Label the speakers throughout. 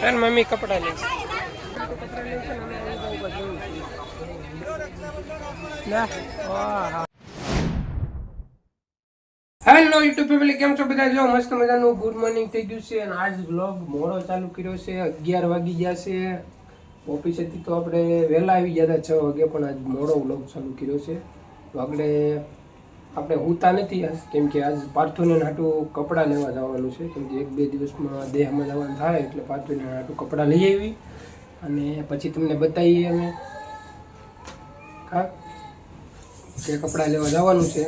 Speaker 1: N mummy કપડા લે છે હેલો યુટ્યુબ ફેમિલી, કેમ છો બધા? જો મસ્ત મજાનું ગુડ મોર્નિંગ થઈ ગયું છે અને આજ વ્લોગ મોડો ચાલુ કર્યો છે. 11 વાગી ગયા છે. ઓફિસેથી તો આપણે વહેલા આવી ગયા હતા 6 વાગે, પણ આજ મોડો વ્લોગ ચાલુ કર્યો છે. તો આપણે ઉતા નથી આજ, કેમ કે આજ પાર્થોને હાટું કપડાં લેવા જવાનું છે. કેમ કે 1-2 દિવસમાં દેહમાં જવાનું થાય, એટલે પાર્થોને હાટું કપડાં લઈ આવી અને પછી તમને બતાવીએ અમે કે કપડાં લેવા જવાનું છે.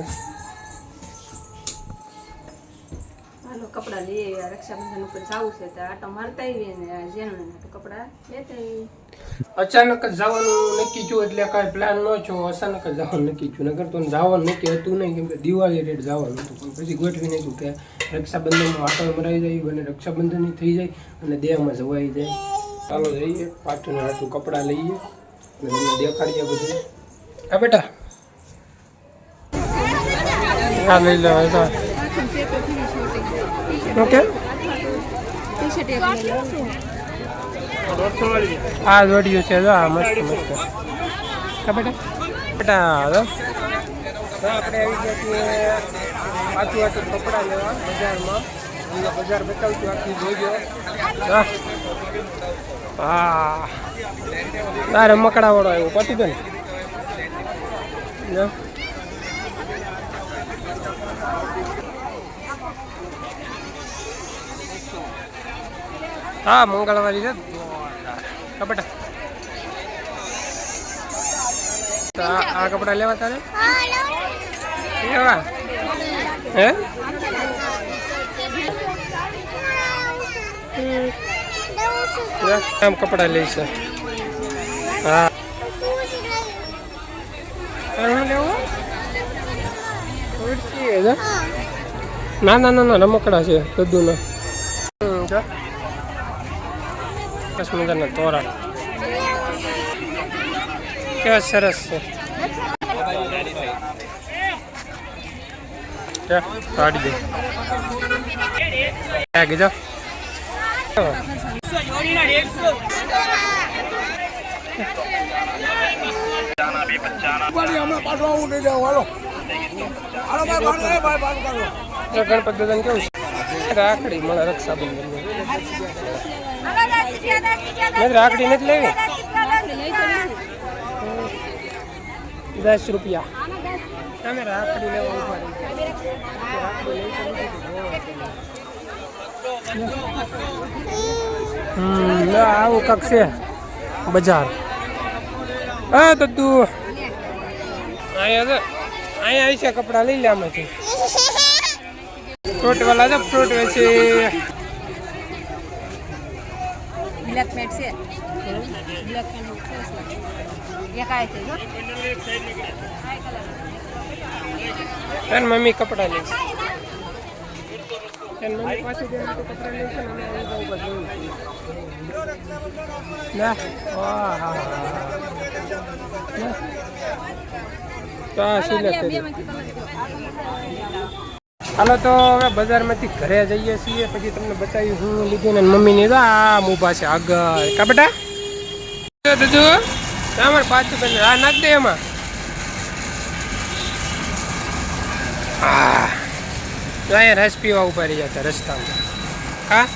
Speaker 2: કપડા લઈએ, રક્ષાબંધન ઉપર જવું છે તો આટો મારતા આવીએ ને જેનું કપડા લેતા આવીએ.
Speaker 1: અચાનક જ જવાનું નક્કી થયું, એટલે કાંઈ પ્લાન ન છો. અચાનક જ જવાનું નક્કી થયું, નગર તો જવાનું નક્કી હતું નહીં, કેમ કે દિવાળી રેટ જવાનું હતું. પણ પછી ગોઠવી નાખ્યું કે રક્ષાબંધનમાં આટો મરાઈ જાય અને રક્ષાબંધનની થઈ જાય અને દેહમાં જવાઈ જાય. ચાલો જઈએ, પાછું હાટું કપડાં લઈએ અને તમને દેખાડીએ બધું. હા બેટા, હા લઈ લો. ઓકે, આ જોડ્યું છે જો, આ મસ્ત મસ્ત. બેટા બેટા આપણે આવી ગયા છીએ પાછું કપડાં લેવા બજારમાં. બજાર બતાવશું આખી જોઈજો. હા, તારે મકડાવાળો આવ્યો પતિબેન. હા, મંગળવારી છે કપડા. આ કપડા લેવા તારે લેવા હે? આમ કપડા લઈશ. હા, લેવું ના ના ના ના રમકડા છે બધું. બસ મજાના તોરા કેવા સરસ છે. કાઢી દે જો. ગણપત દાદા કેવું છે? રાખડી મળે રક્ષાબંધન. રાખડી નથી લેવી? 10 રૂપિયા. તમે રાખડી લેવા આવું કાંક છે બજાર. હા તો તું અહીંયા આવી છે, કપડા લઈ લે આમાંથી. ફ્રૂટ વાળા છે, ફ્રૂટ વેચે.
Speaker 2: બ્લેક મેટ છે, બ્લેક મેટ એક આ છે જો.
Speaker 1: એન મમ્મી કપડા લે છે. એન મમ્મી પાછી કપડા લે છે ને ના. હા હા હા, સિલેક્ટ કરી. હાલો તો હવે બજારમાંથી ઘરે જઈએ છીએ, પછી તમને બતાવી હું લીધું ને મમ્મીને. આ ઊભા છે આગળ. કા બેટા દૂધું અમારે પાછું બને. આ નાખ દે એમાં. હા, અહીંયા રસ પીવા ઉભા રહી જતા રસ્તામાં. હા,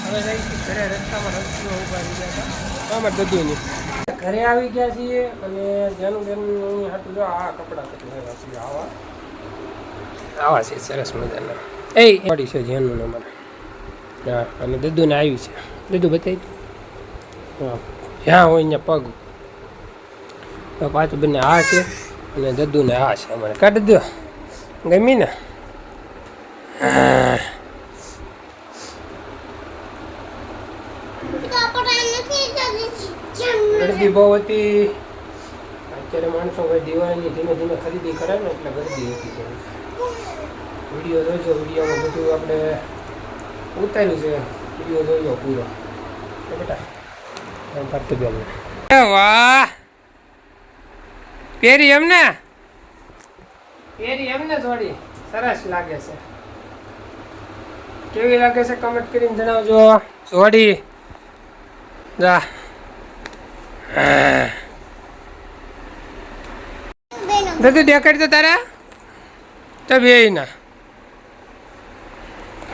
Speaker 1: હવે ઘરે રસ્તામાં રસ પીવા ઉભા રહી ગયા હતા અમારે દૂધની. ઘરે આવી ગયા છીએ અને જેનું જેનું હાટું જો આ કપડાં લેવા છીએ. આવા છે સરસ મજાના. એ પડી છે જેનું ને મને. હા, અને દૂધને આવી છે. દૂધું બતાવી. હા, જ્યાં હોય ત્યાં પગ. તો પાછું બંને આ છે અને દદ્દુને આ છે અમારે. કાઢી દો, ગમી ને? ગરદી બહુ હતી અત્યારે. માણસો ભાઈ દિવાળીની ધીમે ધીમે ખરીદી કરે ને, એટલે ગરદી હતી. વિડીયો જોઈજો, વિડીયોમાં બધું આપણે ઉતાર્યું છે. વિડીયો જોઈજો પૂરો બેટા. વાહ, પેરી એમને થોડી સરસ લાગે છે. કેવી લાગે છે કમેન્ટ કરીને જણાવજો. જોડી જા દાદુ દેખાડ તો તારા તો બે ના.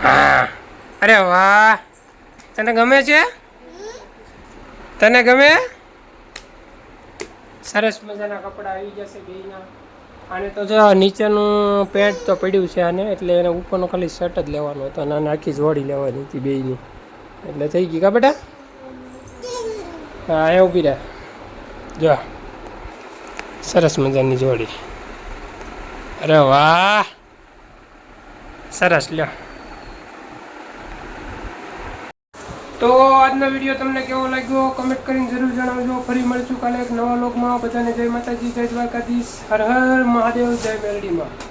Speaker 1: હા અરે વાહ, તને ગમે છે? તને ગમે? સરસ મજાના કપડાં આવી જશે બેયના. આને તો જો નીચેનું પેન્ટ તો પડ્યું છે આને, એટલે એને ઉપરનો ખાલી શર્ટ જ લેવાનો હતો અને આને આખી જોડી લેવાની હતી બેયની, એટલે થઈ ગઈ કા બેટા? હા એ ઊભી રહે, જો સરસ મજાની જોડી. અરે વાહ સરસ લ્યો. તો આજનો વિડીયો તમને કેવો લાગ્યો કમેન્ટ કરીને જરૂર જણાવજો. ફરી મળશું કાલે એક નવા લોકમાં. બધાને જય માતાજી, જય દ્વારકાધીશ, હર હર મહાદેવ, જય મેરડીમાં.